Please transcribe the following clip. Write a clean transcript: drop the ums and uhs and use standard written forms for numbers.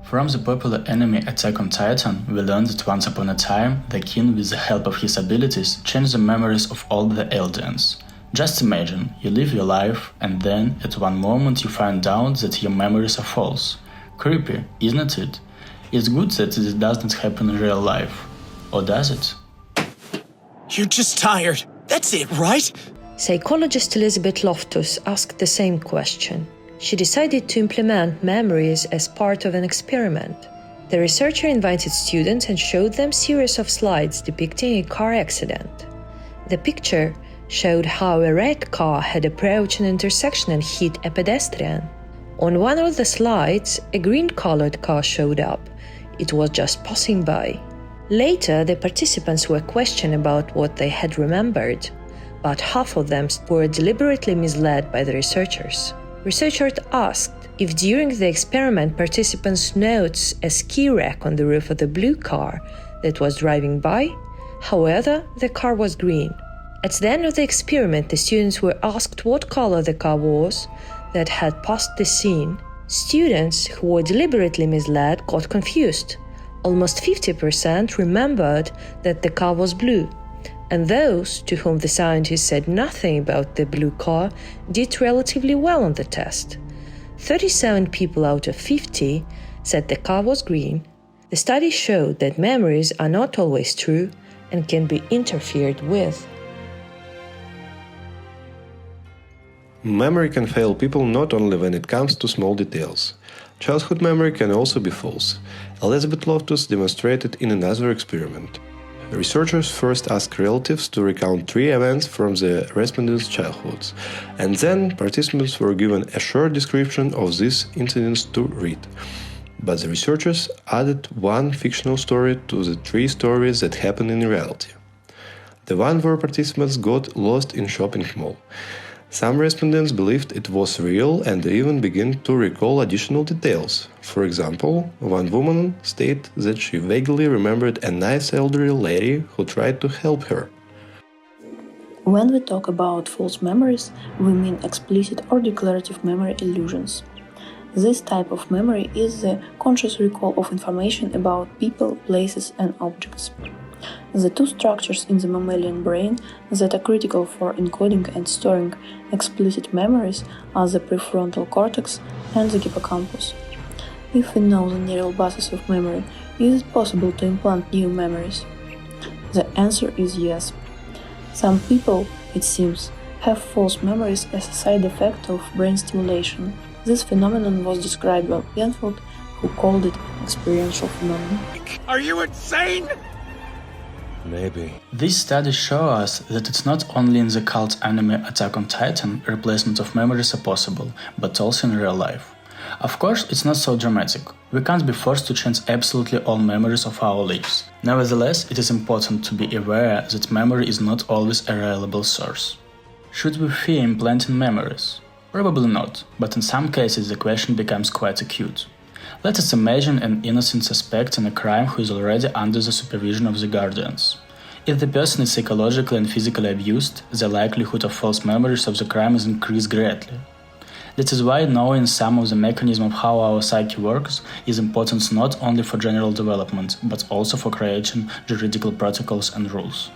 From the popular anime Attack on Titan, we learned that once upon a time, the king, with the help of his abilities, changed the memories of all the Eldians. Just imagine, you live your life, and then, at one moment, you find out that your memories are false. Creepy, isn't it? It's good that this does not happen in real life. Or does it? You're just tired. That's it, right? Psychologist Elizabeth Loftus asked the same question. She decided to implement memories as part of an experiment. The researcher invited students and showed them a series of slides depicting a car accident. The picture showed how a red car had approached an intersection and hit a pedestrian. On one of the slides, a green-colored car showed up. It was just passing by. Later, the participants were questioned about what they had remembered, but half of them were deliberately misled by the researchers. Researchers asked if during the experiment participants noticed a ski rack on the roof of the blue car that was driving by. However, the car was green. At the end of the experiment, the students were asked what color the car was that had passed the scene. Students who were deliberately misled got confused. Almost 50% remembered that the car was blue, and those to whom the scientists said nothing about the blue car did relatively well on the test. 37 people out of 50 said the car was green. The study showed that memories are not always true and can be interfered with. Memory can fail people not only when it comes to small details. Childhood memory can also be false. Elizabeth Loftus demonstrated in another experiment. Researchers first asked relatives to recount 3 events from the respondents' childhoods, and then participants were given a short description of these incidents to read. But the researchers added 1 fictional story to the 3 stories that happened in reality. The one where participants got lost in shopping mall. Some respondents believed it was real and even began to recall additional details. For example, one woman stated that she vaguely remembered a nice elderly lady who tried to help her. When we talk about false memories, we mean explicit or declarative memory illusions. This type of memory is the conscious recall of information about people, places, and objects. The 2 structures in the mammalian brain that are critical for encoding and storing explicit memories are the prefrontal cortex and the hippocampus. If we know the neural basis of memory, is it possible to implant new memories? The answer is yes. Some people, it seems, have false memories as a side effect of brain stimulation. This phenomenon was described by Penfield, who called it experiential phenomenon. Are you insane? Maybe. These studies show us that it's not only in the cult anime Attack on Titan replacement of memories are possible, but also in real life. Of course, it's not so dramatic. We can't be forced to change absolutely all memories of our lives. Nevertheless, it is important to be aware that memory is not always a reliable source. Should we fear implanting memories? Probably not, but in some cases the question becomes quite acute. Let us imagine an innocent suspect in a crime who is already under the supervision of the guardians. If the person is psychologically and physically abused, the likelihood of false memories of the crime is increased greatly. That is why knowing some of the mechanism of how our psyche works is important not only for general development, but also for creating juridical protocols and rules.